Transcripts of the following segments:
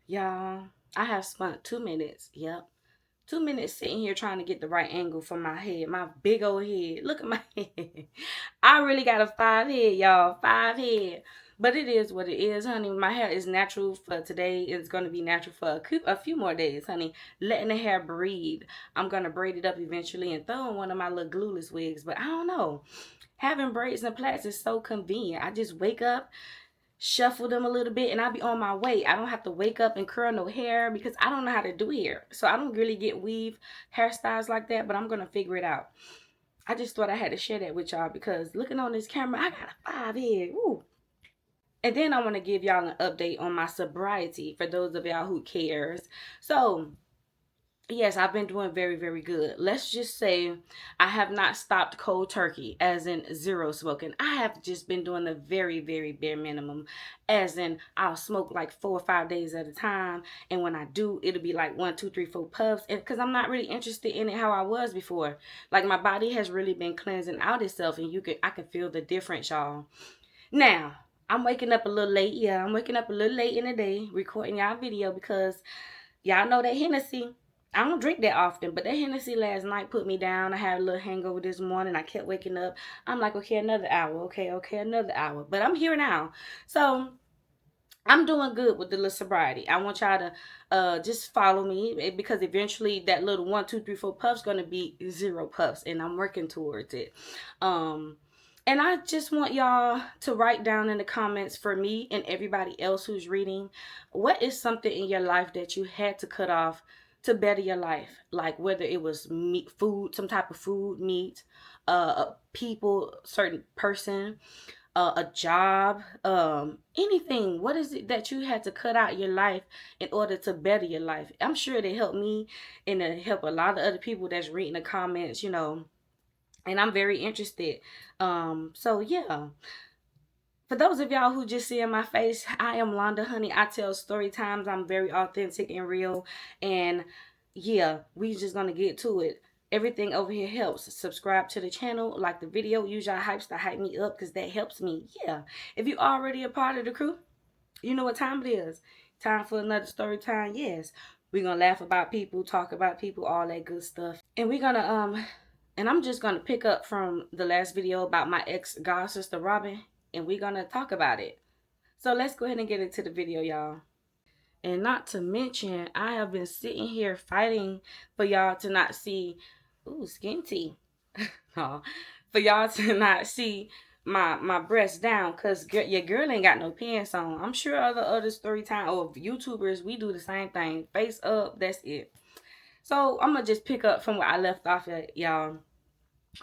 Y'all, I have spent 2 minutes. Yep. 2 minutes sitting here trying to get the right angle for my head. My big old head. Look at my head. I really got a 5 head, y'all. 5 head. But it is what it is, honey. My hair is natural for today. It's going to be natural for a few more days, honey. Letting the hair breathe. I'm going to braid it up eventually and throw in one of my little glueless wigs. But I don't know. Having braids and plaits is so convenient. I just wake up, shuffle them a little bit, and I'll be on my way. I don't have to wake up and curl no hair because I don't know how to do hair. So I don't really get weave hairstyles like that, but I'm gonna figure it out. I just thought I had to share that with y'all because looking on this camera, I got a 5 head. Woo. And then I want to give y'all an update on my sobriety for those of y'all who cares. So yes, I've been doing very, very good. Let's just say I have not stopped cold turkey, as in zero smoking. I have just been doing the very, very bare minimum, as in I'll smoke like 4 or 5 days at a time. And when I do, it'll be like 1, 2, 3, 4 puffs. And because I'm not really interested in it how I was before. Like my body has really been cleansing out itself, and I can feel the difference, y'all. Now, I'm waking up a little late. Yeah, I'm waking up a little late in the day recording y'all video because y'all know that Hennessy. I don't drink that often, but that Hennessy last night put me down. I had a little hangover this morning. I kept waking up. I'm like, okay, another hour. Okay, another hour. But I'm here now. So I'm doing good with the little sobriety. I want y'all to just follow me because eventually that little 1, 2, 3, 4 puffs gonna be 0 puffs, and I'm working towards it. Um, and I just want y'all to write down in the comments for me and everybody else who's reading, what is something in your life that you had to cut off to better your life? Like whether it was meat, food, some type of food, meat, people, certain person, a job, anything. What is it that you had to cut out your life in order to better your life? I'm sure it helped me and it helped a lot of other people that's reading the comments, and I'm very interested. So yeah. For those of y'all who just see in my face, I am Londa, honey. I tell story times. I'm very authentic and real. And yeah, we just gonna get to it. Everything over here helps. Subscribe to the channel, like the video, use your hypes to hype me up because that helps me. Yeah. If you already a part of the crew, you know what time it is. Time for another story time. Yes. We're gonna laugh about people, talk about people, all that good stuff. And we're gonna and I'm just gonna pick up from the last video about my ex god sister Robin, and we're gonna talk about it. So let's go ahead and get into the video, y'all. And not to mention, I have been sitting here fighting for y'all to not see, ooh, skin tea. Oh, for y'all to not see my breast down, cause your girl ain't got no pants on. I'm sure other story time or YouTubers, we do the same thing. Face up, that's it. So I'm gonna just pick up from where I left off at, y'all.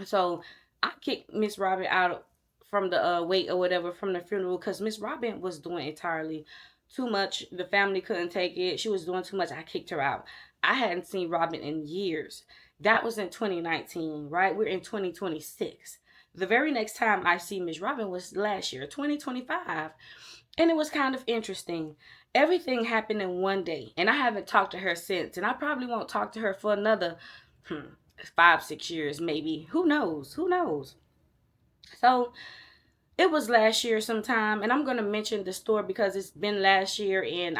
So I kicked Miss Robin out from the wake or whatever from the funeral because Miss Robin was doing entirely too much. The family couldn't take it. She was doing too much. I kicked her out. I hadn't seen Robin in years. That was in 2019, right? We're in 2026. The very next time I see Miss Robin was last year, 2025. And it was kind of interesting. Everything happened in one day, and I haven't talked to her since. And I probably won't talk to her for another 5, 6 years, maybe. Who knows? Who knows? So it was last year sometime, and I'm gonna mention the store because it's been last year, and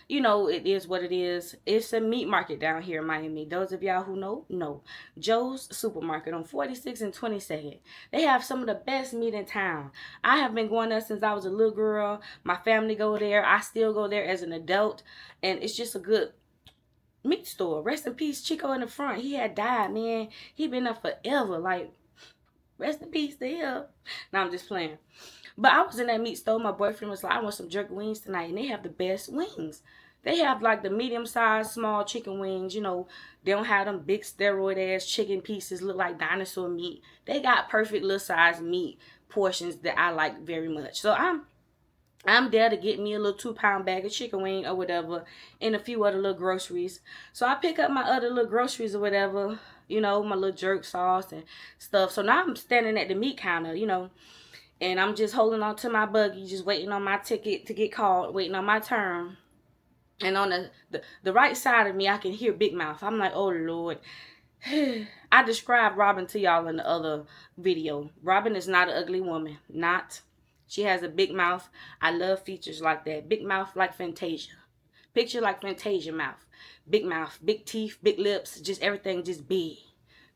it is what it is. It's a meat market down here in Miami. Those of y'all who know Joe's Supermarket on 46 and 22nd. They have some of the best meat in town. I have been going there since I was a little girl. My family go there. I still go there as an adult, and it's just a good meat store. Rest in peace, Chico in the front. He had died, man. He been there forever. Like, rest in peace to him. Now I'm just playing. But I was in that meat store. My boyfriend was like, I want some jerk wings tonight. And they have the best wings. They have like the medium-sized, small chicken wings. They don't have them big steroid-ass chicken pieces look like dinosaur meat. They got perfect little size meat portions that I like very much. So I'm there to get me a little 2 pound bag of chicken wing or whatever and a few other little groceries. So I pick up my other little groceries or whatever, my little jerk sauce and stuff. So now I'm standing at the meat counter, and I'm just holding on to my buggy, just waiting on my ticket to get called, waiting on my turn. And on the right side of me, I can hear Big Mouth. I'm like, oh, Lord. I described Robin to y'all in the other video. Robin is not an ugly woman. Not. She has a big mouth. I love features like that. Big mouth like Fantasia. Picture like Fantasia mouth, big teeth, big lips, just everything just big.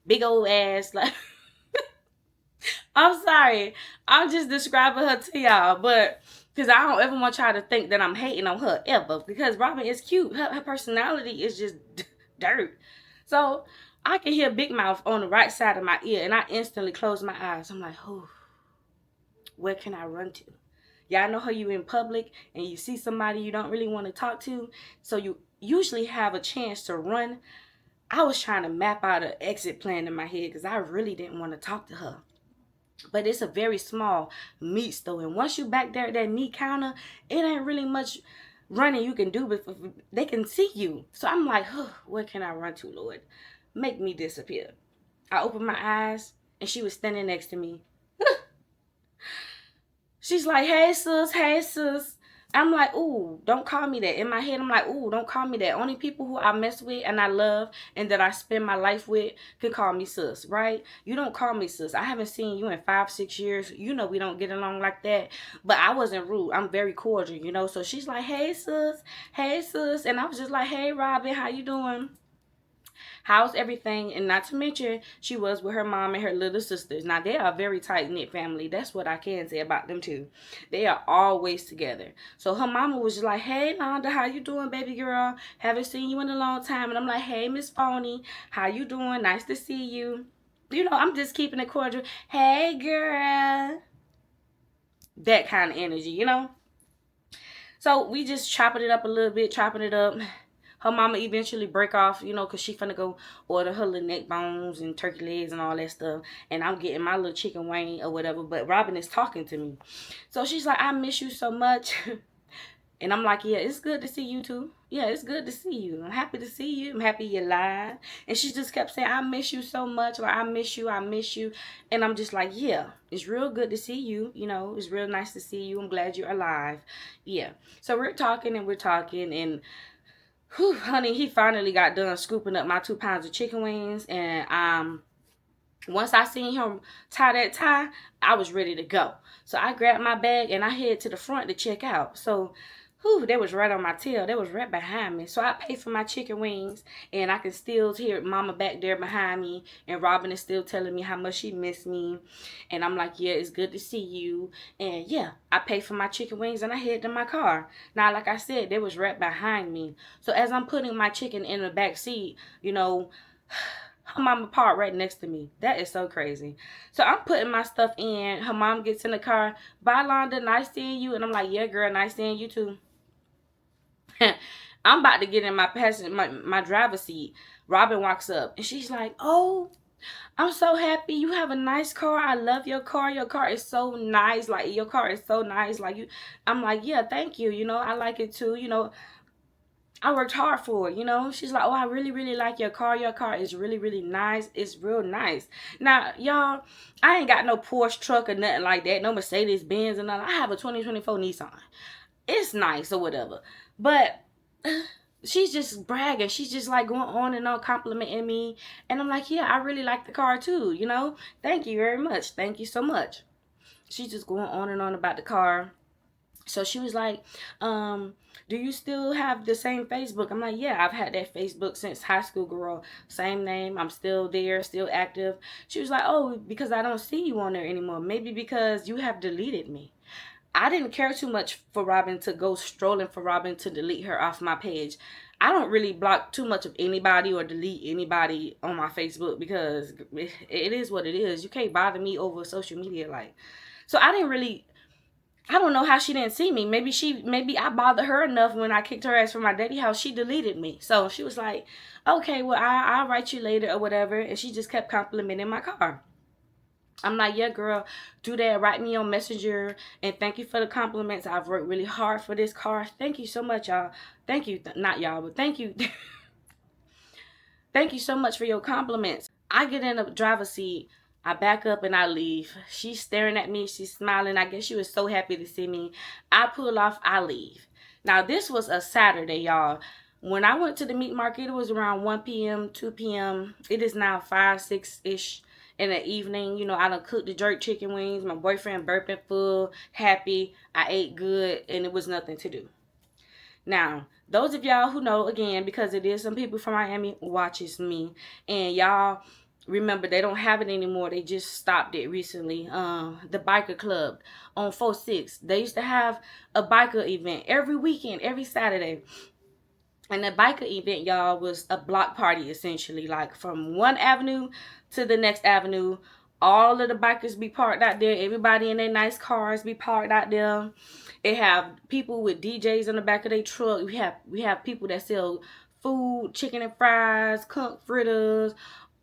Big old ass. Like, I'm sorry. I'm just describing her to y'all, but because I don't ever want y'all to think that I'm hating on her ever. Because Robin is cute. Her personality is just dirt. So I can hear Big Mouth on the right side of my ear, and I instantly close my eyes. I'm like, oh, where can I run to? Y'all know how you in public and you see somebody you don't really want to talk to, so you usually have a chance to run. I was trying to map out an exit plan in my head because I really didn't want to talk to her. But it's a very small meat store, and once you back there at that meat counter, it ain't really much running you can do before they can see you. So I'm like, oh, where can I run to, Lord? Make me disappear. I opened my eyes, and she was standing next to me. She's like, hey, sis, hey, sis. I'm like, ooh, don't call me that. In my head, I'm like, ooh, don't call me that. Only people who I mess with and I love and that I spend my life with can call me sis, right? You don't call me sis. I haven't seen you in 5-6 years. You know we don't get along like that. But I wasn't rude. I'm very cordial, you know? So she's like, hey, sis. Hey, sis. And I was just like, hey, Robin, how you doing? How's everything? And not to mention, she was with her mom and her little sisters. Now, they are a very tight-knit family. That's what I can say about them, too. They are always together. So her mama was just like, hey, Londa, how you doing, baby girl? Haven't seen you in a long time. And I'm like, hey, Miss Phony, how you doing? Nice to see you. You know, I'm just keeping it cordial. Hey, girl. That kind of energy, you know? So we just chopping it up a little bit, chopping it up. Her mama eventually break off, you know, because she finna go order her little neck bones and turkey legs and all that stuff. And I'm getting my little chicken wing or whatever. But Robin is talking to me. So she's like, I miss you so much. And I'm like, yeah, it's good to see you too. Yeah, it's good to see you. I'm happy to see you. I'm happy you're alive. And she just kept saying, I miss you so much. Like, I miss you. I miss you. And I'm just like, yeah, it's real good to see you. You know, it's real nice to see you. I'm glad you're alive. Yeah. So we're talking and we're talking. And whew, honey, he finally got done scooping up my 2 pounds of chicken wings. And once I seen him tie that tie, I was ready to go. So I grabbed my bag and I head to the front to check out. So whew, that was right on my tail. That was right behind me. So I paid for my chicken wings, and I can still hear Mama back there behind me, and Robin is still telling me how much she missed me. And I'm like, yeah, it's good to see you. And yeah, I paid for my chicken wings, and I head to my car. Now, like I said, they was right behind me. So as I'm putting my chicken in the back seat, you know, her mama parked right next to me. That is so crazy. So I'm putting my stuff in. Her mom gets in the car. Bye, Londa. Nice seeing you. And I'm like, yeah, girl, nice seeing you too. I'm about to get in my passenger, my driver's seat. Robin walks up and she's like, oh, I'm so happy you have a nice car. I love your car. Your car is so nice. Like, your car is so nice. Like, you, I'm like, yeah, thank you. You know, I like it too. You know, I worked hard for it, you know. She's like, oh, I really, really like your car. Your car is really, really nice. It's real nice. Now, y'all, I ain't got no Porsche truck or nothing like that. No Mercedes Benz or nothing. I have a 2024 Nissan. It's nice or whatever. But she's just bragging. She's just like going on and on complimenting me. And I'm like, yeah, I really like the car too, you know. Thank you very much. Thank you so much. She's just going on and on about the car. So she was like, do you still have the same Facebook? I'm like, yeah, I've had that Facebook since high school, girl. Same name. I'm still there, still active. She was like, oh, because I don't see you on there anymore. Maybe because you have deleted me. I didn't care too much for Robin to go strolling for Robin to delete her off my page. I don't really block too much of anybody or delete anybody on my Facebook because it is what it is. You can't bother me over social media. Like, so I didn't really, I don't know how she didn't see me. Maybe I bothered her enough when I kicked her ass from my daddy house. She deleted me. So she was like, okay, well, I'll write you later or whatever. And she just kept complimenting my car. I'm like, yeah, girl, do that. Write me on Messenger. And thank you for the compliments. I've worked really hard for this car. Thank you so much, y'all. Thank you. Not y'all, but thank you. Thank you so much for your compliments. I get in the driver's seat. I back up and I leave. She's staring at me. She's smiling. I guess she was so happy to see me. I pull off. I leave. Now, this was a Saturday, y'all. When I went to the meat market, it was around 1 p.m., 2 p.m. It is now 5, 6-ish in the evening. You know, I done cooked the jerk chicken wings. My boyfriend burping full, happy. I ate good, and it was nothing to do. Now, those of y'all who know, again, because it is some people from Miami watches me, and y'all remember they don't have it anymore. They just stopped it recently. The biker club on 46. They used to have a biker event every weekend, every Saturday. And the biker event, y'all, was a block party essentially. Like from one avenue to the next avenue. All of the bikers be parked out there. Everybody in their nice cars be parked out there. They have people with DJs in the back of their truck. We have people that sell food, chicken and fries, conch fritters,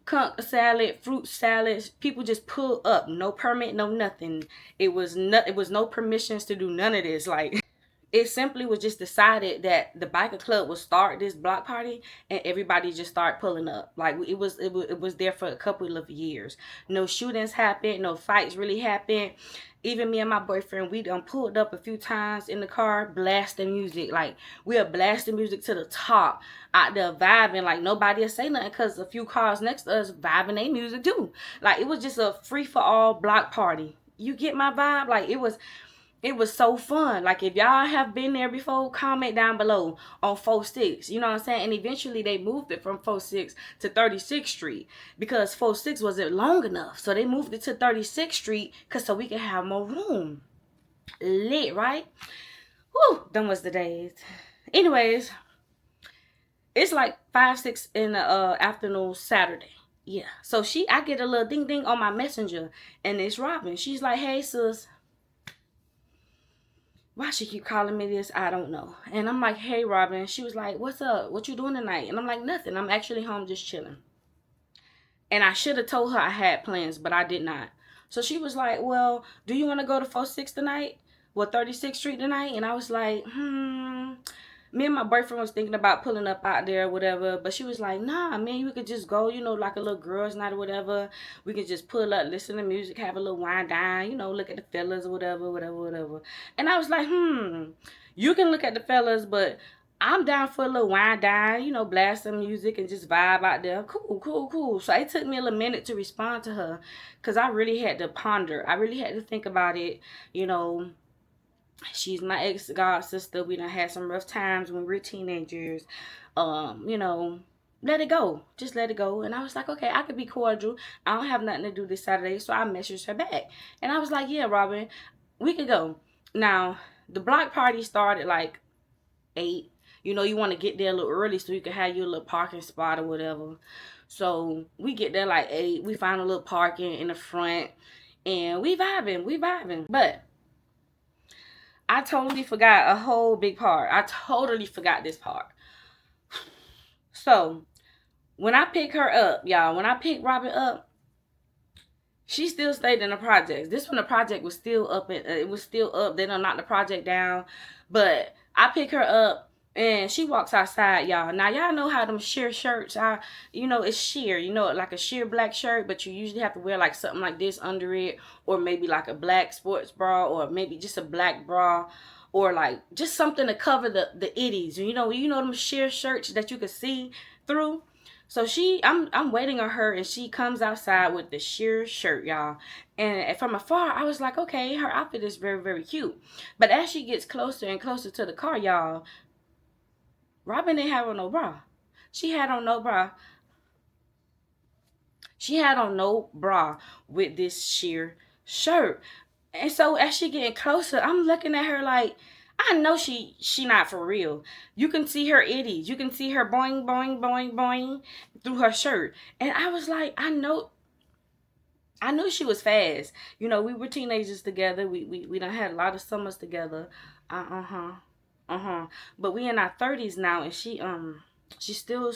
conch salad, fruit salads. People just pull up, no permit, no nothing. It was no permissions to do none of this. Like, it simply was just decided that the biker club would start this block party, and everybody just started pulling up. Like, it was there for a couple of years. No shootings happened, no fights really happened. Even me and my boyfriend, we done pulled up a few times in the car, blasting music. Like, we are blasting music to the top, out there vibing. Like, nobody will say nothing because a few cars next to us vibing their music too. Like, it was just a free-for-all block party. You get my vibe? Like, it was so fun. Like, if y'all have been there before, comment down below on 46. You know what I'm saying? And eventually they moved it from 46 to 36th Street because 46 wasn't long enough. So they moved it to 36th Street so we could have more room. Lit, right? Whew, them was the days. Anyways, it's like 5, 6 in the afternoon Saturday. Yeah. So I get a little ding ding on my messenger, and it's Robin. She's like, hey sis. Why she keep calling me this, I don't know. And I'm like, hey, Robin. She was like, what's up? What you doing tonight? And I'm like, nothing. I'm actually home just chilling. And I should have told her I had plans, but I did not. So she was like, well, do you want to go to 46 tonight? Well, 36th Street tonight? And I was like, me and my boyfriend was thinking about pulling up out there or whatever, but she was like, nah, man, we could just go, like a little girls' night or whatever. We could just pull up, listen to music, have a little wine dine, look at the fellas or whatever. And I was like, you can look at the fellas, but I'm down for a little wine dine, blast some music and just vibe out there. Cool. So it took me a little minute to respond to her because I really had to ponder. I really had to think about it, She's my ex-god sister. We done had some rough times when we were teenagers. Let it go. Just let it go. And I was like, okay, I could be cordial. I don't have nothing to do this Saturday. So I messaged her back. And I was like, yeah, Robin, we could go. Now, the block party started like 8. You want to get there a little early so you can have your little parking spot or whatever. So we get there like 8. We find a little parking in the front. And we vibing. But I totally forgot a whole big part. I totally forgot this part. So, when I pick her up, y'all, when I pick Robin up, she still stayed in the projects. This when the project was still up. It was still up. They done knocked the project down. But I pick her up, and she walks outside, y'all. Now, y'all know how them sheer shirts are. It's sheer. Like a sheer black shirt, but you usually have to wear like something like this under it, or maybe like a black sports bra, or maybe just a black bra, or like just something to cover the itties. You know them sheer shirts that you can see through. So I'm waiting on her, and she comes outside with the sheer shirt, y'all. And from afar, I was like, okay, her outfit is very, very cute. But as she gets closer and closer to the car, y'all, Robin didn't have on no bra. She had on no bra. She had on no bra with this sheer shirt. And so as she getting closer, I'm looking at her like, I know she not for real. You can see her itties. You can see her boing, boing, boing, boing through her shirt. And I was like, I knew she was fast. We were teenagers together. We done had a lot of summers together. But we in our 30s now, and she still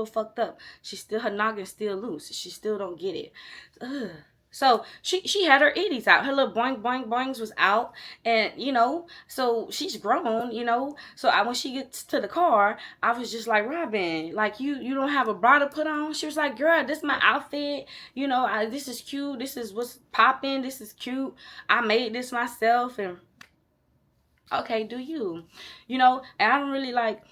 fucked up. Her noggin's still loose. She still don't get it. Ugh. So she had her itties out. Her little boing boing boings was out, and so she's grown. So when she gets to the car, I was just like, Robin, like you don't have a bra to put on? She was like, girl, this is my outfit. This is cute. This is what's popping. This is cute. I made this myself, and okay, do you? And I don't really like.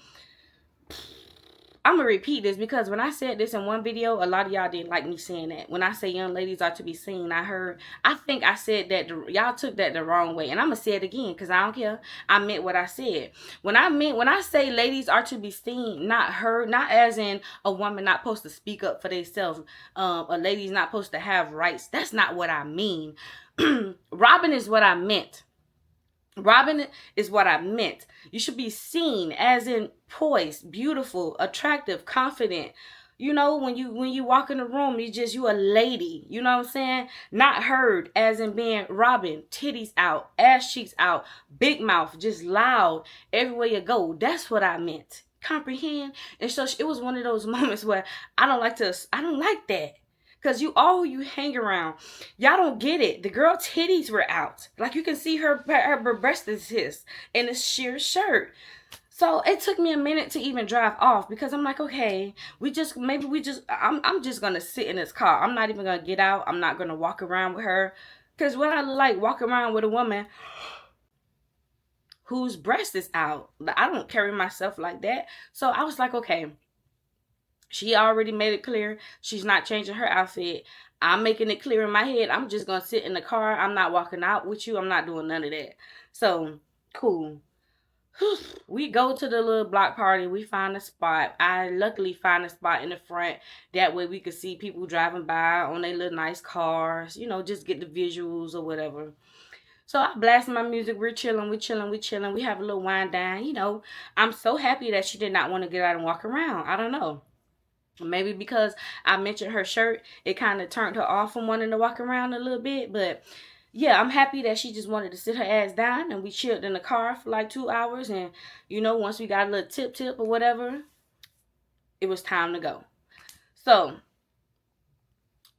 I'm going to repeat this because when I said this in one video, a lot of y'all didn't like me saying that. When I say young ladies are to be seen, I think I said that, y'all took that the wrong way. And I'm going to say it again because I don't care. I meant what I said. When I say ladies are to be seen, not heard, not as in a woman not supposed to speak up for themselves, a lady's not supposed to have rights. That's not what I mean. Robbing is what I meant. Robbing is what I meant. You should be seen as in poised, beautiful, attractive, confident. You know, when you walk in the room, you a lady. You know what I'm saying? Not heard as in being robbing, titties out, ass cheeks out, big mouth, just loud everywhere you go. That's what I meant. Comprehend? And so it was one of those moments where I don't like that. Because you hang around. Y'all don't get it. The girl titties were out. Like you can see her breast is in a sheer shirt. So it took me a minute to even drive off because I'm like, okay, I'm just going to sit in this car. I'm not even going to get out. I'm not going to walk around with her. Because what I like walking around with a woman whose breast is out. I don't carry myself like that. So I was like, okay. She already made it clear she's not changing her outfit. I'm making it clear in my head. I'm just going to sit in the car. I'm not walking out with you. I'm not doing none of that. So, cool. We go to the little block party. We find a spot. I luckily find a spot in the front. That way we could see people driving by on their little nice cars. You know, just get the visuals or whatever. So I blast my music. We're chilling. We have a little wind down. You know, I'm so happy that she did not want to get out and walk around. I don't know. Maybe because I mentioned her shirt, it kind of turned her off from wanting to walk around a little bit. But yeah, I'm happy that she just wanted to sit her ass down and we chilled in the car for like 2 hours. And, you know, once we got a little tip or whatever, it was time to go. So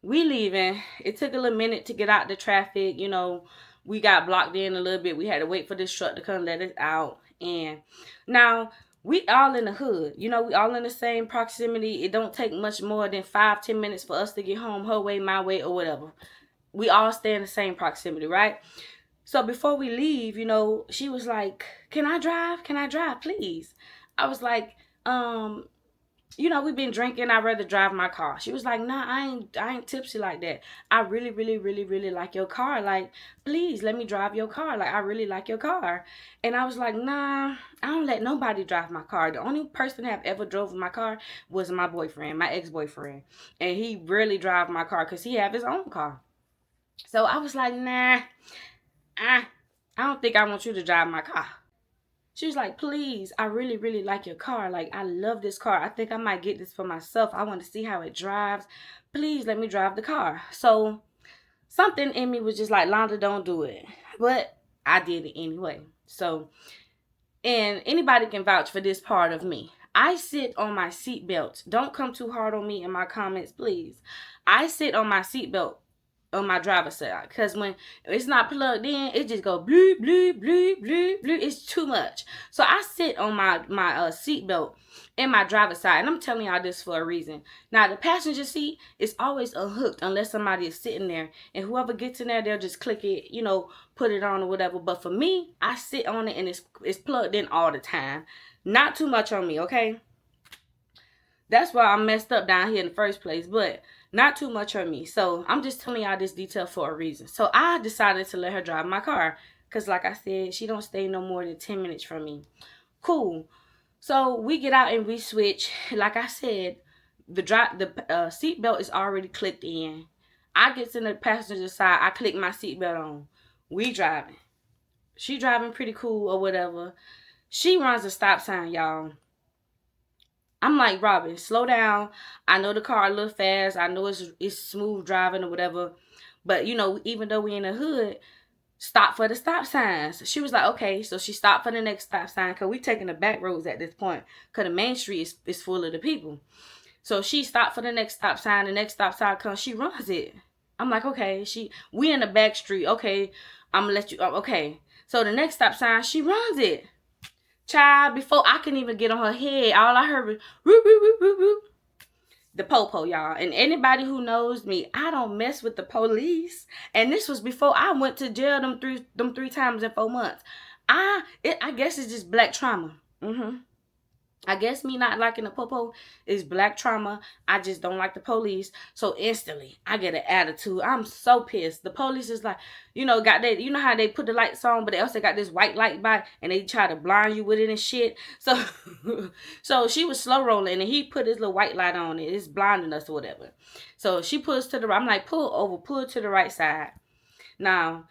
we leaving. It took a little minute to get out the traffic. You know, we got blocked in a little bit. We had to wait for this truck to come let us out. And now we all in the hood. You know, we all in the same proximity. It don't take much more than 5-10 minutes for us to get home, her way, my way, or whatever. We all stay in the same proximity, right? So before we leave, you know, she was like, can I drive? Can I drive, please? I was like, you know, we've been drinking. I'd rather drive my car. She was like, nah, I ain't tipsy like that. I really, really, really, really like your car. Like, please let me drive your car. Like, I really like your car. And I was like, nah, I don't let nobody drive my car. The only person that have ever drove my car was my boyfriend, my ex-boyfriend. And he rarely drive my car because he have his own car. So I was like, nah, I don't think I want you to drive my car. She was like, please, I really, really like your car. Like, I love this car. I think I might get this for myself. I want to see how it drives. Please let me drive the car. So something in me was just like, Londa, don't do it. But I did it anyway. So, and anybody can vouch for this part of me. I sit on my seatbelt. Don't come too hard on me in my comments, please. I sit on my seatbelt on my driver's side, because when it's not plugged in, it just go bloop bloop bloop bloop bloop. It's too much. So I sit on my seatbelt in my driver's side, and I'm telling y'all this for a reason. Now the passenger seat is always unhooked unless somebody is sitting there, and whoever gets in there, they'll just click it, you know, put it on or whatever. But for me, I sit on it and it's plugged in all the time. Not too much on me, okay? That's why I messed up down here in the first place, but not too much on me. So I'm just telling y'all this detail for a reason. So I decided to let her drive my car because, like I said, she don't stay no more than 10 minutes from me. Cool. So we get out and we switch. Like I said, the seat belt is already clicked in. I get in the passenger side. I click my seatbelt on. We driving. She driving pretty cool or whatever. She runs a stop sign, y'all. I'm like, Robin, slow down. I know the car a little fast. I know it's smooth driving or whatever. But, you know, even though we in the hood, stop for the stop signs. She was like, okay. So she stopped for the next stop sign because we taking the back roads at this point because the main street is full of the people. So she stopped for the next stop sign. The next stop sign comes. She runs it. I'm like, okay. We in the back street. Okay. I'm going to let you. Okay. So the next stop sign, she runs it. Child, before I can even get on her head, all I heard was whoop, whoop, whoop, whoop, whoop. The po-po, y'all. And anybody who knows me, I don't mess with the police. And this was before I went to jail them three times in 4 months. I guess it's just black trauma. I guess me not liking the popo is black trauma. I just don't like the police. So instantly, I get an attitude. I'm so pissed. The police is like, got that. You know how they put the lights on, but they also got this white light by, and they try to blind you with it and shit. So, so she was slow rolling, and he put his little white light on it. It's blinding us or whatever. So she pulls to the right. I'm like, pull over, pull to the right side. Now,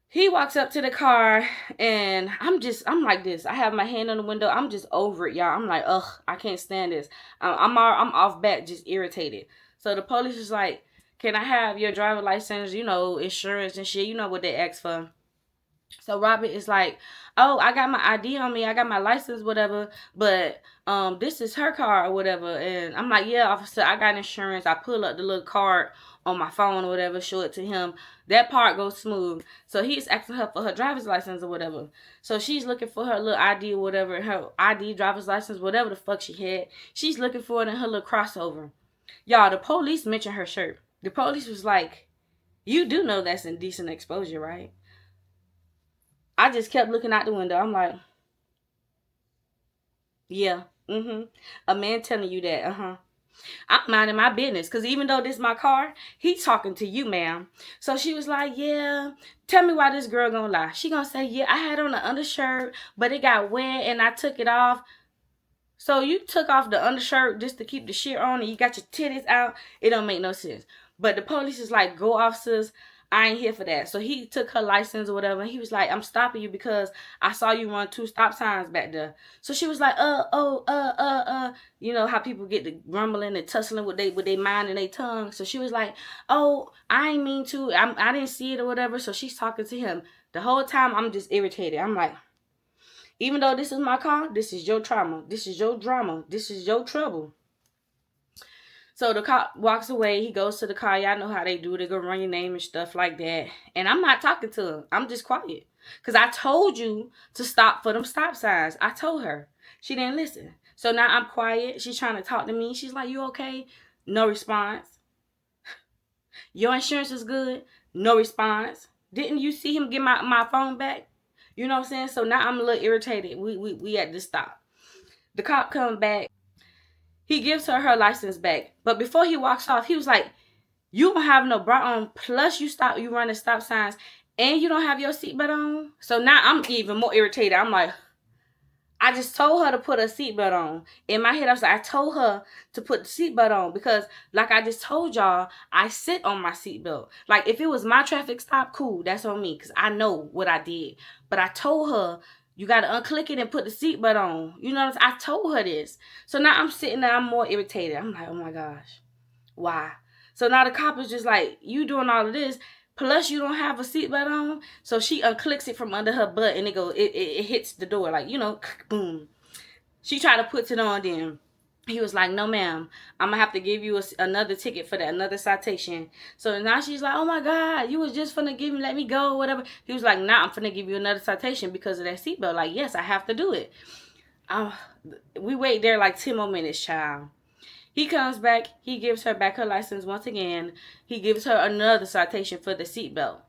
he walks up to the car, and I'm like this. I have my hand on the window. I'm just over it, y'all. I'm like, ugh, I can't stand this. I'm off bat, just irritated. So the police is like, can I have your driver license, insurance and shit, what they ask for. So Robert is like, oh, I got my ID on me. I got my license, whatever. But this is her car or whatever. And I'm like, yeah, officer, I got insurance. I pull up the little card on my phone or whatever, show it to him. That part goes smooth. So he's asking her for her driver's license or whatever. So she's looking for her little ID or whatever, her ID, driver's license, whatever the fuck she had. She's looking for it in her little crossover. Y'all, the police mentioned her shirt. The police was like, you do know that's indecent exposure, right? I just kept looking out the window. I'm like, yeah, a man telling you that, I'm minding my business. Because even though this is my car, he's talking to you, ma'am. So she was like, yeah, tell me why this girl gonna lie. She gonna say, yeah, I had on an undershirt, but it got wet and I took it off. So you took off the undershirt just to keep the shit on and you got your titties out. It don't make no sense. But the police is like, go officers. I ain't here for that. So he took her license or whatever. And he was like, I'm stopping you because I saw you run 2 stop signs back there. So she was like, you know how people get to grumbling and tussling with their mind and their tongue. So she was like, oh, I ain't mean to. I didn't see it or whatever. So she's talking to him. The whole time I'm just irritated. I'm like, even though this is my car, this is your trauma. This is your drama. This is your trouble. So the cop walks away. He goes to the car. Y'all know how they do. They go run your name and stuff like that. And I'm not talking to him. I'm just quiet. Because I told you to stop for them stop signs. I told her. She didn't listen. So now I'm quiet. She's trying to talk to me. She's like, you okay? No response. Your insurance is good? No response. Didn't you see him get my phone back? You know what I'm saying? So now I'm a little irritated. We had to stop. The cop comes back. He gives her license back. But before he walks off, he was like, you don't have no bra on. Plus you running stop signs. And you don't have your seatbelt on. So now I'm even more irritated. I'm like, I just told her to put a seatbelt on. In my head, I was like, I told her to put the seatbelt on. Because like I just told y'all, I sit on my seatbelt. Like if it was my traffic stop, cool. That's on me. Because I know what I did. But I told her, you got to unclick it and put the seatbelt on. You know what I'm saying? I told her this. So now I'm sitting there. I'm more irritated. I'm like, oh my gosh. Why? So now the cop is just like, you doing all of this. Plus you don't have a seatbelt on. So she unclicks it from under her butt and it hits the door. Like, boom. She tried to put it on then. He was like, no, ma'am, I'm going to have to give you another ticket for that, another citation. So now she's like, oh, my God, you was just finna let me go or whatever. He was like, nah, I'm finna give you another citation because of that seatbelt. Like, yes, I have to do it. We wait there like 10 more minutes, child. He comes back. He gives her back her license once again. He gives her another citation for the seatbelt.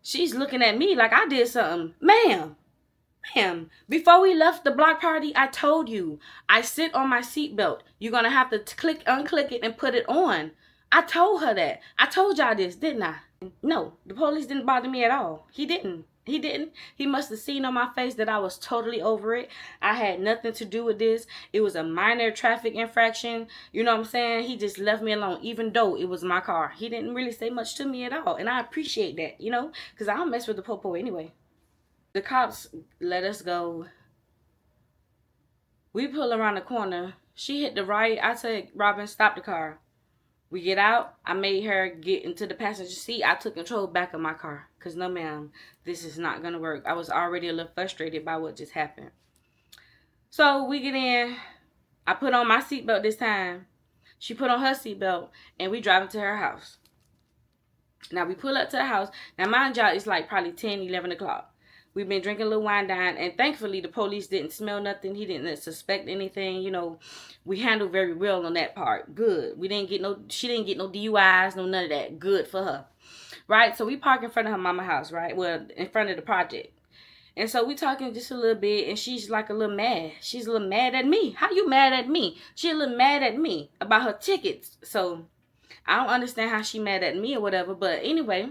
She's looking at me like I did something. Ma'am, before we left the block party, I told you, I sit on my seatbelt. You're going to have to unclick it and put it on. I told her that. I told y'all this, didn't I? No, the police didn't bother me at all. He didn't. He must have seen on my face that I was totally over it. I had nothing to do with this. It was a minor traffic infraction. You know what I'm saying? He just left me alone, even though it was my car. He didn't really say much to me at all. And I appreciate that, because I don't mess with the popo anyway. The cops let us go. We pull around the corner. She hit the right. I said, Robin, stop the car. We get out. I made her get into the passenger seat. I took control back of my car. Because no, ma'am, this is not going to work. I was already a little frustrated by what just happened. So we get in. I put on my seatbelt this time. She put on her seatbelt. And we drive into her house. Now we pull up to the house. Now mind y'all, it's like probably 10, 11 o'clock. We've been drinking a little wine down, and thankfully the police didn't smell nothing. He didn't suspect anything. We handled very well on that part. Good. She didn't get no DUIs, no none of that. Good for her. Right? So we park in front of her mama house, right? Well, in front of the project. And so we talking just a little bit, and she's like a little mad. She's a little mad at me. How you mad at me? She a little mad at me about her tickets. So I don't understand how she mad at me or whatever. But anyway,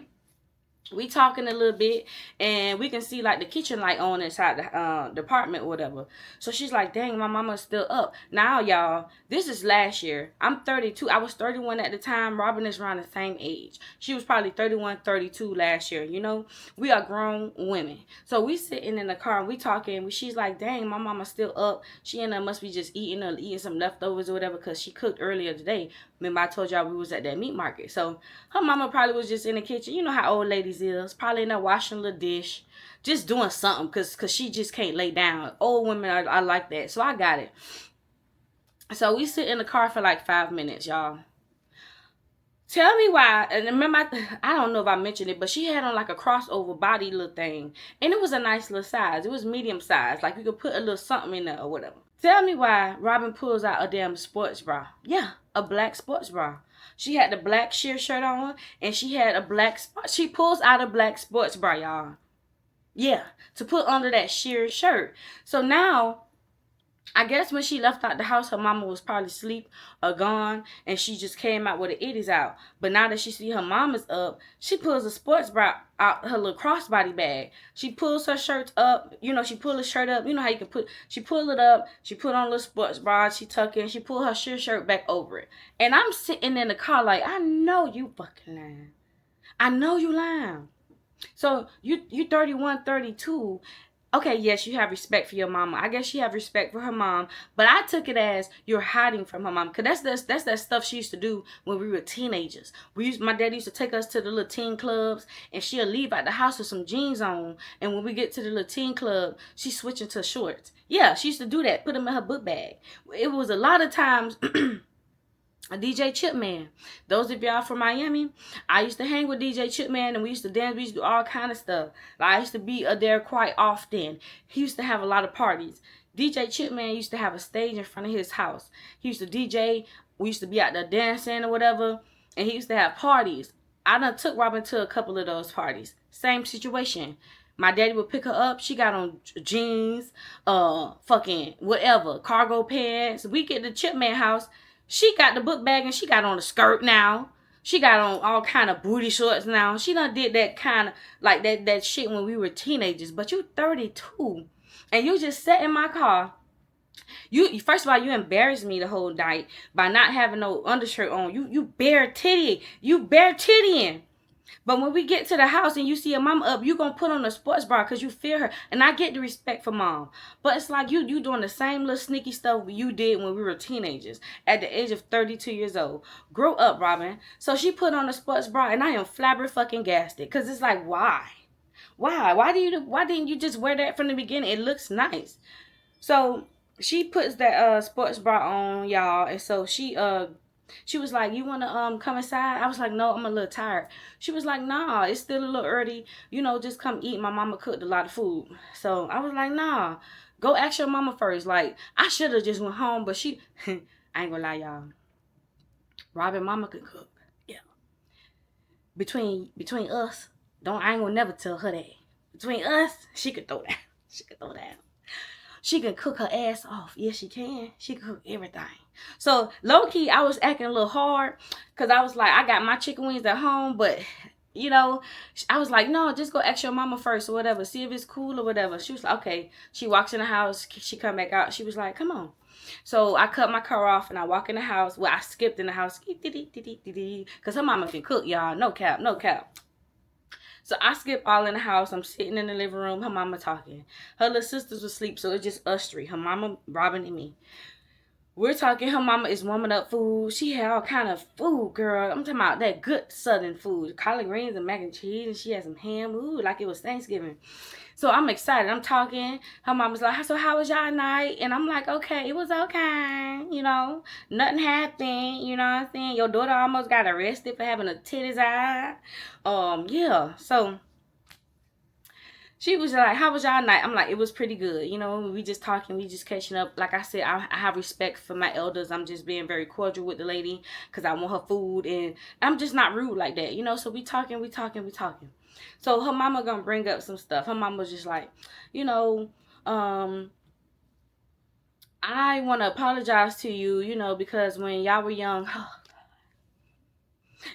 we talking a little bit, and we can see like the kitchen light on inside the apartment or whatever. So she's like, dang, my mama's still up. Now y'all, this is last year. I'm 32. I was 31 at the time. Robin is around the same age. She was probably 31, 32 last year. You know, we are grown women. So we sitting in the car and we talking. She's like, dang, my mama's still up. She and her must be just eating some leftovers or whatever, because she cooked earlier today. Remember I told y'all we was at that meat market. So her mama probably was just in the kitchen. You know how old ladies is. Probably in there washing a little dish. Just doing something, because she just can't lay down. Old women are like that. So I got it. So we sit in the car for like 5 minutes, y'all. Tell me why. And remember, I don't know if I mentioned it, but she had on like a crossover body little thing. And it was a nice little size. It was medium size. Like you could put a little something in there or whatever. Tell me why Robin pulls out a damn sports bra. Yeah, a black sports bra. She had the black sheer shirt on, and she had a black she pulls out a black sports bra, y'all. Yeah, to put under that sheer shirt. So now, I guess when she left out the house, her mama was probably asleep or gone, and she just came out with the itties out. But now that she see her mama's up, she pulls a sports bra out her little crossbody bag. She pulls her shirt up, you know, she pull the shirt up. You know how you can she pull it up, she put on a little sports bra, she tuck in, she pull her sheer shirt back over it. And I'm sitting in the car like, I know you fucking lying. I know you lying. So you 31, 32. Okay, yes, you have respect for your mama. I guess she have respect for her mom, but I took it as you're hiding from her mom, because that's that stuff she used to do when we were teenagers. My dad used to take us to the little teen clubs, and she'll leave out the house with some jeans on, and when we get to the little teen club, she's switching to shorts. Yeah, she used to do that, put them in her book bag. It was a lot of times. A DJ Chipman. Those of y'all from Miami, I used to hang with DJ Chipman, and we used to dance. We used to do all kind of stuff. I used to be there quite often. He used to have a lot of parties. DJ Chipman used to have a stage in front of his house. He used to DJ. We used to be out there dancing or whatever, and he used to have parties. I done took Robin to a couple of those parties. Same situation. My daddy would pick her up. She got on jeans, fucking whatever, cargo pants. We get to Chipman house. She got the book bag, and she got on a skirt now. She got on all kind of booty shorts now. She done did that kind of, like that shit when we were teenagers. But you 32, and you just sat in my car. You first of all, you embarrassed me the whole night by not having no undershirt on. You bare titty. You bare tittying. But when we get to the house and you see your mama up, you gonna put on a sports bra because you fear her. And I get the respect for mom. But it's like you doing the same little sneaky stuff you did when we were teenagers at the age of 32 years old. Grow up, Robin. So she put on a sports bra, and I am flabbergasted. Because it's like, why? Why didn't you just wear that from the beginning? It looks nice. So she puts that sports bra on, y'all. And so she was like, you want to come inside? I was like, no, I'm a little tired. She was like, nah, it's still a little early. You know, just come eat. My mama cooked a lot of food. So I was like, nah, go ask your mama first. Like, I should have just went home, but she, I ain't gonna lie, y'all. Robin mama could cook. Yeah. Between us, I ain't gonna never tell her that. Between us, she could throw down. She could throw down. She can cook her ass off. Yes, she can. She can cook everything. So, low-key, I was acting a little hard because I was like, I got my chicken wings at home, but, you know, I was like, no, just go ask your mama first or whatever. See if it's cool or whatever. She was like, okay. She walks in the house. She come back out. She was like, come on. So, I cut my car off and I walk in the house. Well, I skipped in the house because her mama can cook, y'all. No cap, no cap. So I skip all in the house. I'm sitting in the living room. Her mama talking. Her little sisters were asleep, so it's just us three. Her mama, Robin, and me. We're talking. Her mama is warming up food. She had all kind of food, girl. I'm talking about that good southern food. Collard greens and mac and cheese. And she had some ham. Ooh, like it was Thanksgiving. So I'm excited. I'm talking. Her mama's like, so how was y'all night? And I'm like, okay, it was okay. You know, nothing happened. You know what I'm saying? Your daughter almost got arrested for having a titties eye. Yeah. So She was like, how was y'all night? I'm like, it was pretty good. You know, we just talking, we just catching up. Like I said, I have respect for my elders. I'm just being very cordial with the lady because I want her food, and I'm just not rude like that, you know. So we talking, we talking, we talking. So her mama gonna bring up some stuff. Her mama was just like, you know, I want to apologize to you, you know, because when y'all were young,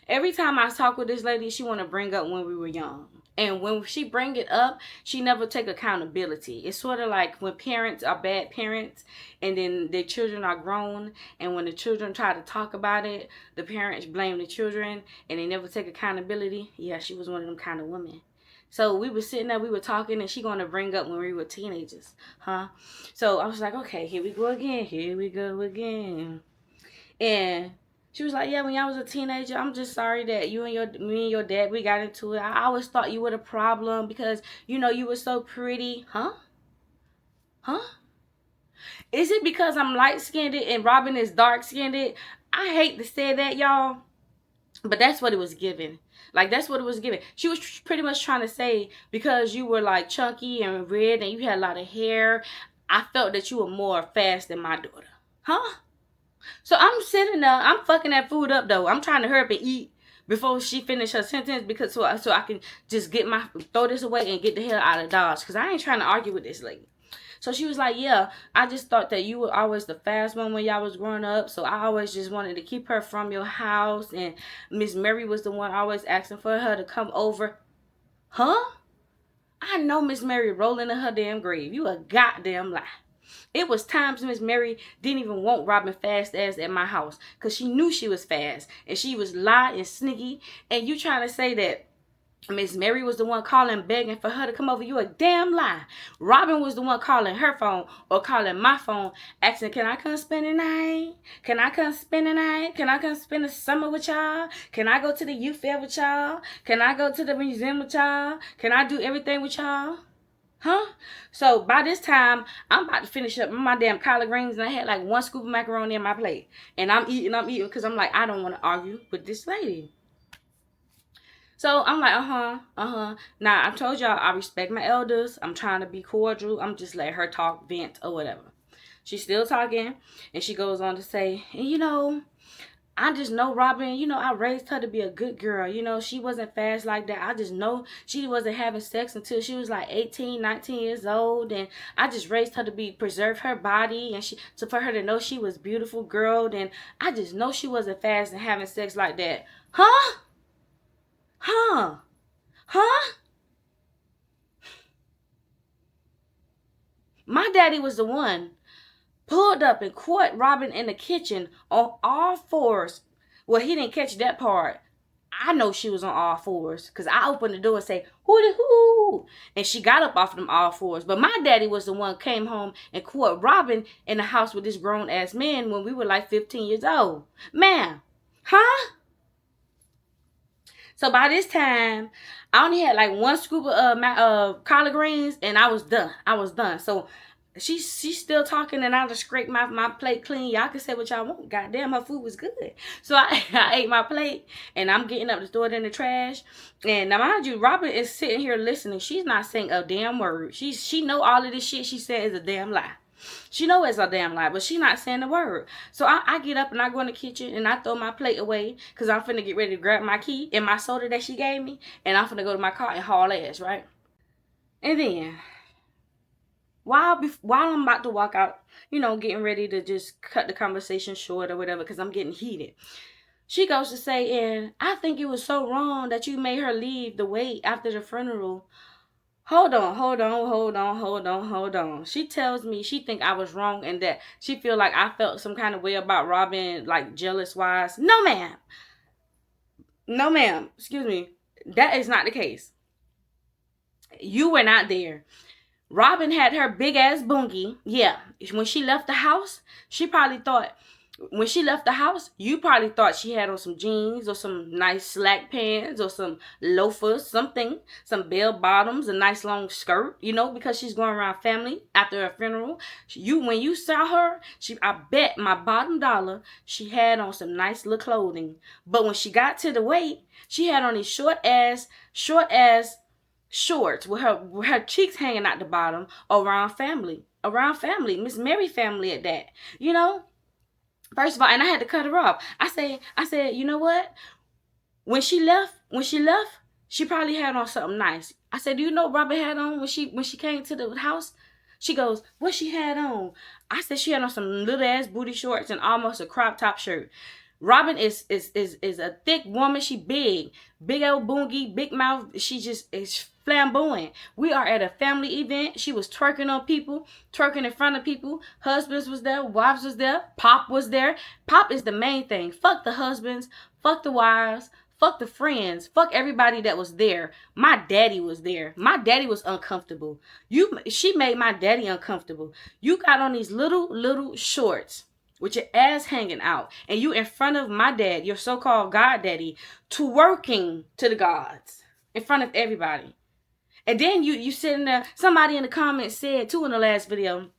every time I talk with this lady, she want to bring up when we were young. And when she bring it up, she never take accountability. It's sort of like when parents are bad parents and then their children are grown. And when the children try to talk about it, the parents blame the children and they never take accountability. Yeah, she was one of them kind of women. So we were sitting there, we were talking, and she going to bring up when we were teenagers. So I was like, okay, here we go again. Here we go again. And she was like, yeah, when I was a teenager, I'm just sorry that me and your dad, we got into it. I always thought you were the problem because, you know, you were so pretty. Huh? Is it because I'm light-skinned and Robin is dark-skinned? I hate to say that, y'all, but that's what it was given. Like, that's what it was given. She was pretty much trying to say, because you were, like, chunky and red and you had a lot of hair, I felt that you were more fast than my daughter. So I'm sitting there, I'm fucking that food up, though. I'm trying to hurry up and eat before she finished her sentence, because so I can just throw this away and get the hell out of Dodge, because I ain't trying to argue with this lady. So she was like, yeah, I just thought that you were always the fast one when y'all was growing up. So I always just wanted to keep her from your house. And Miss Mary was the one always asking for her to come over. I know Miss Mary rolling in her damn grave. You a goddamn lie. It was times Miss Mary didn't even want Robin fast ass at my house because she knew she was fast. And she was lie and sneaky. And you trying to say that Miss Mary was the one calling, begging for her to come over? You a damn lie. Robin was the one calling her phone or calling my phone, asking, can I come spend the night? Can I come spend the night? Can I come spend the summer with y'all? Can I go to the youth fair with y'all? Can I go to the museum with y'all? Can I do everything with y'all? So by this time, I'm about to finish up my damn collard greens, and I had like one scoop of macaroni in my plate. And I'm eating because I'm like, I don't want to argue with this lady. So I'm like, Now, I told y'all I respect my elders. I'm trying to be cordial. I'm just letting her talk, vent, or whatever. She's still talking, and she goes on to say, and you know, I just know Robin, you know, I raised her to be a good girl. You know, she wasn't fast like that. I just know she wasn't having sex until she was like 18, 19 years old. And I just raised her to preserve her body, and for her to know she was a beautiful girl. And I just know she wasn't fast and having sex like that. My daddy was the one pulled up and caught Robin in the kitchen on all fours. Well, he didn't catch that part. I know she was on all fours because I opened the door and say, hooty hoo. And she got up off them all fours. But my daddy was the one came home and caught Robin in the house with this grown ass man when we were like 15 years old. Ma'am, So by this time, I only had like one scoop of collard greens, and I was done. So she's still talking, and I just scraped my plate clean. Y'all can say what y'all want. Goddamn, her food was good. So I ate my plate, and I'm getting up to throw it in the trash. And now, mind you, Robin is sitting here listening. She's not saying a damn word. She know all of this shit she said is a damn lie. She know it's a damn lie, but she not saying the word. So I get up and I go in the kitchen and I throw my plate away because I'm finna get ready to grab my key and my soda that she gave me, and I'm finna go to my car and haul ass, right? And then while I'm about to walk out, you know, getting ready to just cut the conversation short or whatever because I'm getting heated, she goes to say, and I think it was so wrong that you made her leave the wake after the funeral. Hold on. She tells me she think I was wrong and that she feel like I felt some kind of way about Robin, like jealous wise. No, ma'am. Excuse me. That is not the case. You were not there. Robin had her big ass bungie. Yeah. When she left the house, you probably thought she had on some jeans or some nice slack pants or some loafers, some bell bottoms, a nice long skirt, you know, because she's going around family after her funeral. When you saw her, I bet my bottom dollar she had on some nice little clothing. But when she got to the wake, she had on these short ass shorts with her cheeks hanging out the bottom around family. Around family. Miss Mary family at that. You know? First of all, and I had to cut her off. I said, you know what? When she left, she probably had on something nice. I said, do you know what Robin had on when she came to the house? She goes, what she had on? I said she had on some little ass booty shorts and almost a crop top shirt. Robin is a thick woman. She big old boongie, big mouth. She just is flamboyant. We are at a family event. She was twerking on people, twerking in front of people. Husbands was there, wives was there, Pop was there. Pop is the main thing. Fuck the husbands, fuck the wives, fuck the friends, fuck everybody that was there. My daddy was there. My daddy was uncomfortable. She made my daddy uncomfortable. You got on these little shorts with your ass hanging out, and you in front of my dad, your so-called god daddy, twerking to the gods in front of everybody. And then you sitting there, somebody in the comments said too in the last video,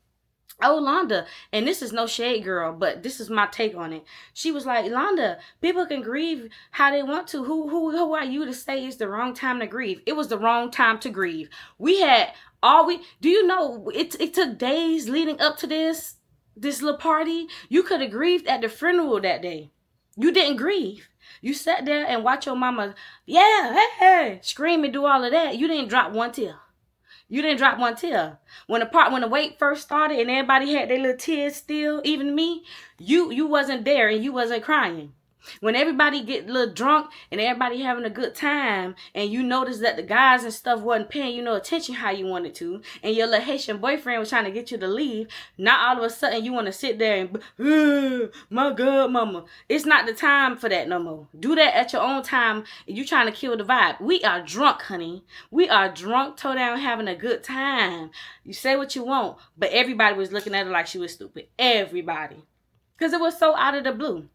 oh, Londa, and this is no shade, girl, but this is my take on it. She was like, Londa, people can grieve how they want to. Who are you to say it's the wrong time to grieve? It was the wrong time to grieve. Do you know, it took days leading up to this little party. You could have grieved at the funeral that day. You didn't grieve. You sat there and watched your mama, hey, scream and do all of that. You didn't drop one tear. You didn't drop one tear. When the wait first started and everybody had their little tears still, even me, you wasn't there and you wasn't crying. When everybody get a little drunk and everybody having a good time and you notice that the guys and stuff wasn't paying you no attention how you wanted to, and your little Haitian boyfriend was trying to get you to leave, not all of a sudden you want to sit there and, my God, mama. It's not the time for that no more. Do that at your own time. You trying to kill the vibe. We are drunk, honey. We are drunk, toe down, having a good time. You say what you want, but everybody was looking at her like she was stupid. Everybody. Because it was so out of the blue.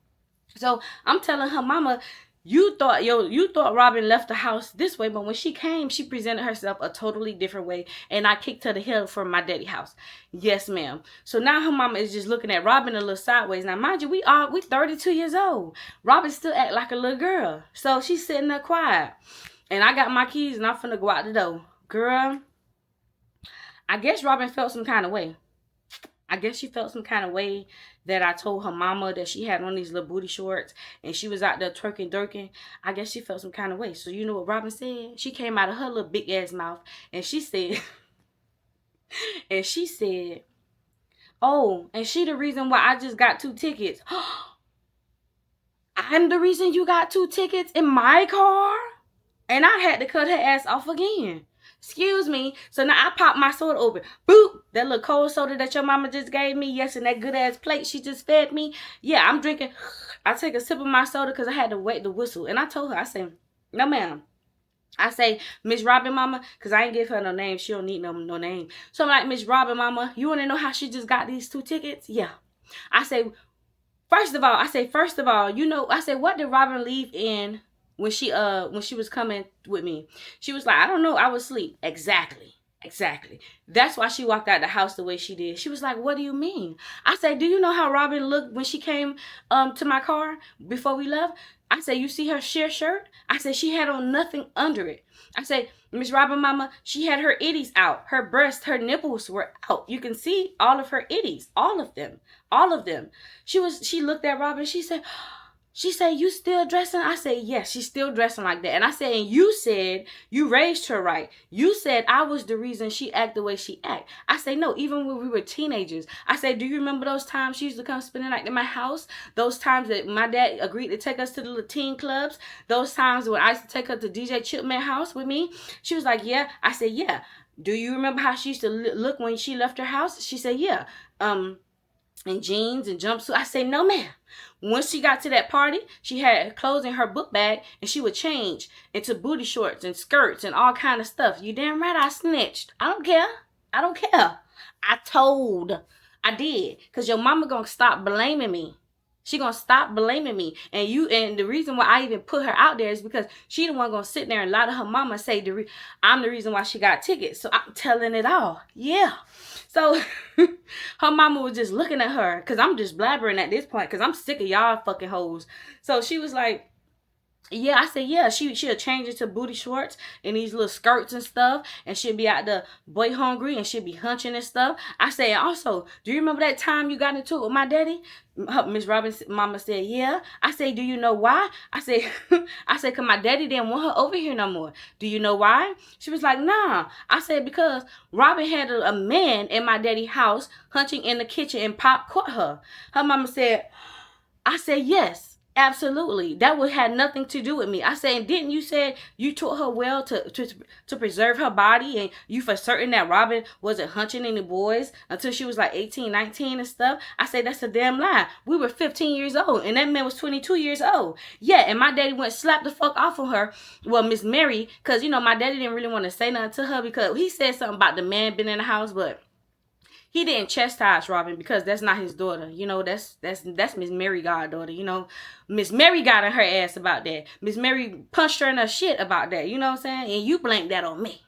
So I'm telling her mama, you thought Robin left the house this way, but when she came, she presented herself a totally different way, and I kicked her to hell from my daddy house. Yes, ma'am. So now her mama is just looking at Robin a little sideways. Now, mind you, we 32 years old. Robin still act like a little girl. So she's sitting there quiet. And I got my keys and I'm finna go out the door. Girl, I guess Robin felt some kind of way. I guess she felt some kind of way that I told her mama that she had on these little booty shorts and she was out there twerking, dirking. I guess she felt some kind of way. So you know what Robin said? She came out of her little big ass mouth and she said, oh, and she the reason why I just got 2 tickets. I'm the reason you got 2 tickets in my car? And I had to cut her ass off again. Excuse me. So now I pop my soda open. Boop. That little cold soda that your mama just gave me. Yes, and that good ass plate she just fed me. Yeah, I'm drinking. I take a sip of my soda because I had to wait the whistle. And I told her, I said, no ma'am. I say, Miss Robin mama, because I ain't give her no name. She don't need no name. So I'm like, Miss Robin mama, you want to know how she just got these 2 tickets? Yeah. I say, first of all, you know, I said, what did Robin leave in when she was coming with me? She was like, I don't know, I was asleep. Exactly. That's why she walked out the house the way she did. She was like, what do you mean? I said, do you know how Robin looked when she came to my car before we left? I said, you see her sheer shirt? I said, she had on nothing under it. I said, Miss Robin mama, she had her itties out. Her breasts, her nipples were out. You can see all of her itties. All of them. She looked at Robin. She said, you still dressing? I said, yes, she's still dressing like that. And I said, and you said you raised her right. You said I was the reason she act the way she act. I said, no, even when we were teenagers. I said, do you remember those times she used to come spend the night in my house? Those times that my dad agreed to take us to the little teen clubs? Those times when I used to take her to DJ Chipman's house with me? She was like, yeah. I said, yeah. Do you remember how she used to look when she left her house? She said, yeah. In jeans and jumpsuit. I said, no, ma'am. Once she got to that party, she had clothes in her book bag and she would change into booty shorts and skirts and all kind of stuff. You damn right I snitched. I don't care. I did. Because your mama gonna stop blaming me. She gonna stop blaming me. And the reason why I even put her out there is because she the one gonna sit there and lie to her mama and say I'm the reason why she got tickets. So I'm telling it all. Yeah. So her mama was just looking at her because I'm just blabbering at this point because I'm sick of y'all fucking hoes. So she was like, Yeah, I said, yeah, she'll change it to booty shorts and these little skirts and stuff, and she'll be out the boy hungry and she'll be hunching and stuff. I said, also, do you remember that time you got into it with my daddy? Miss Robin's mama said, yeah. I said, do you know why? I said, I said, cause my daddy didn't want her over here no more. Do you know why? She was like, nah. I said, because Robin had a man in my daddy's house hunching in the kitchen and Pop caught her. Her mama said, I said, yes, absolutely. That would have nothing to do with me. I said, and didn't you say you taught her well to preserve her body, and you for certain that Robin wasn't hunching any boys until she was like 18, 19 and stuff? I said, that's a damn lie. We were 15 years old and that man was 22 years old. Yeah, and my daddy went slap the fuck off on her. Well, Miss Mary, because, you know, my daddy didn't really want to say nothing to her because he said something about the man being in the house, but he didn't chastise Robin because that's not his daughter. You know, that's Miss Mary goddaughter. You know, Miss Mary got on her ass about that. Miss Mary punched her in her shit about that. You know what I'm saying? And you blamed that on me.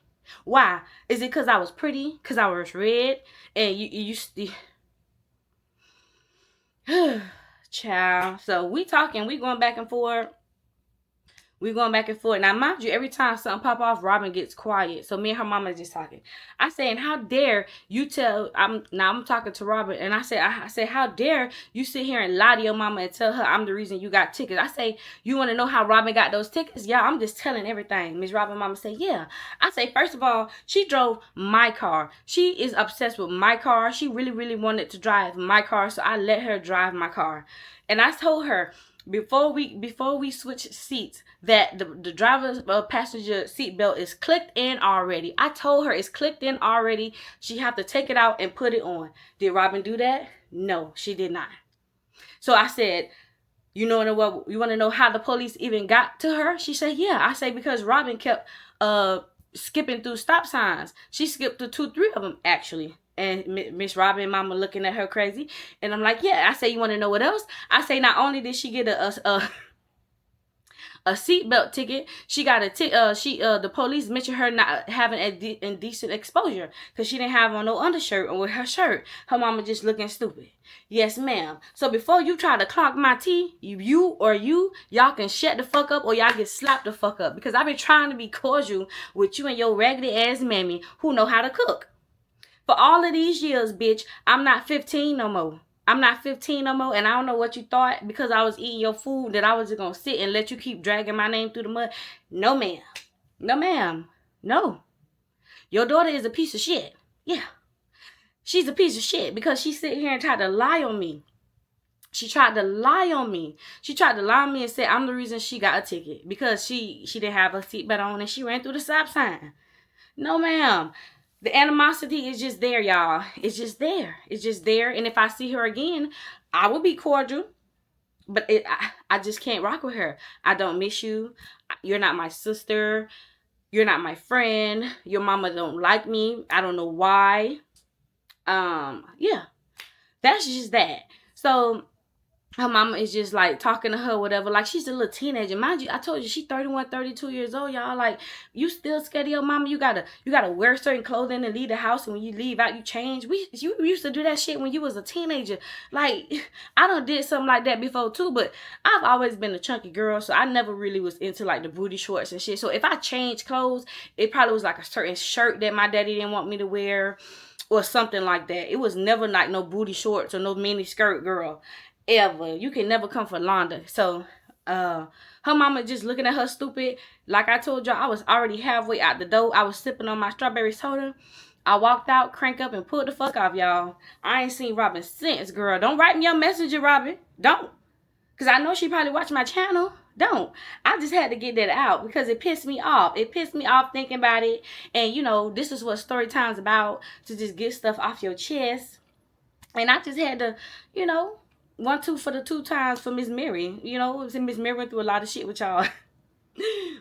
Why? Is it because I was pretty? Because I was red? And you child. So we talking. We going back and forth. We going back and forth. Now, mind you, every time something pop off, Robin gets quiet. So me and her mama just talking. I saying, how dare you tell, I'm talking to Robin, and I say, how dare you sit here and lie to your mama and tell her I'm the reason you got tickets. I say, you want to know how Robin got those tickets? Yeah, I'm just telling everything. Miss Robin mama say, yeah. I say, first of all, she drove my car. She is obsessed with my car. She really, really wanted to drive my car, so I let her drive my car. And I told her, before we switch seats, that the driver's passenger seat belt is clicked in already. I told her it's clicked in already. She have to take it out and put it on. Did Robin do that? No, she did not. So I said, you know what? You want to know how the police even got to her? She said, yeah. I say, because Robin kept skipping through stop signs. She skipped through 3 of them actually. And Miss Robin mama looking at her crazy. And I'm like, yeah. I say, you want to know what else? I say, not only did she get a seatbelt ticket, she got a the police mentioned her not having indecent exposure because she didn't have on no undershirt or with her shirt. Her mama just looking stupid. Yes, ma'am. So before you try to clock my tea, y'all can shut the fuck up or y'all get slapped the fuck up, because I've been trying to be cordial with you and your raggedy ass mammy who know how to cook. For all of these years, bitch, I'm not 15 no more. I'm not 15 no more, and I don't know what you thought because I was eating your food that I was just going to sit and let you keep dragging my name through the mud. No, ma'am. No, ma'am. No. Your daughter is a piece of shit. Yeah. She's a piece of shit because she sit here and tried to lie on me. She tried to lie on me. She tried to lie on me and say I'm the reason she got a ticket because she didn't have her seatbelt on and she ran through the stop sign. No, ma'am. The animosity is just there, y'all. It's just there. It's just there. And if I see her again, I will be cordial. But I just can't rock with her. I don't miss you. You're not my sister. You're not my friend. Your mama don't like me. I don't know why. Yeah. That's just that. So her mama is just like talking to her, whatever. Like she's a little teenager. Mind you, I told you she's 31, 32 years old, y'all. Like, you still scared of your mama. You gotta wear certain clothing and leave the house. And when you leave out, you change. You used to do that shit when you was a teenager. Like, I done did something like that before too. But I've always been a chunky girl, so I never really was into like the booty shorts and shit. So if I changed clothes, it probably was like a certain shirt that my daddy didn't want me to wear, or something like that. It was never like no booty shorts or no mini skirt, girl. Ever. You can never come for Londa. So her mama just looking at her stupid. Like I told y'all, I was already halfway out the door. I was sipping on my strawberry soda. I walked out, crank up, and pulled the fuck off, y'all. I ain't seen Robin since, girl. Don't write me a messenger, Robin. Don't. Because I know she probably watched my channel. Don't. I just had to get that out because it pissed me off. It pissed me off thinking about it. And, you know, this is what Storytime's about. To just get stuff off your chest. And I just had to, you know, 1-2 for the 2 times for Miss Mary. You know, Miss Mary went through a lot of shit with y'all.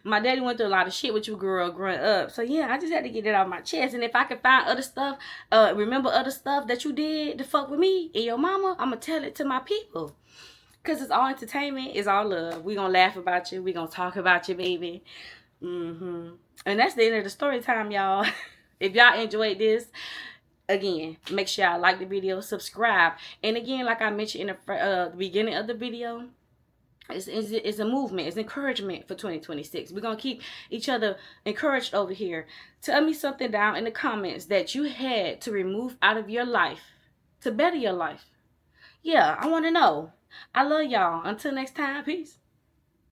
My daddy went through a lot of shit with you, girl, growing up. So yeah, I just had to get it off my chest. And if I could find other stuff, remember other stuff that you did to fuck with me and your mama, I'm gonna tell it to my people. Cause it's all entertainment, it's all love. We gonna laugh about you, we gonna talk about you, baby. And that's the end of the story time, y'all. If y'all enjoyed this, again, make sure y'all like the video, subscribe. And again, like I mentioned in the beginning of the video, It's a movement. It's encouragement for 2026. We're going to keep each other encouraged over here. Tell me something down in the comments that you had to remove out of your life to better your life. Yeah, I want to know. I love y'all. Until next time, peace.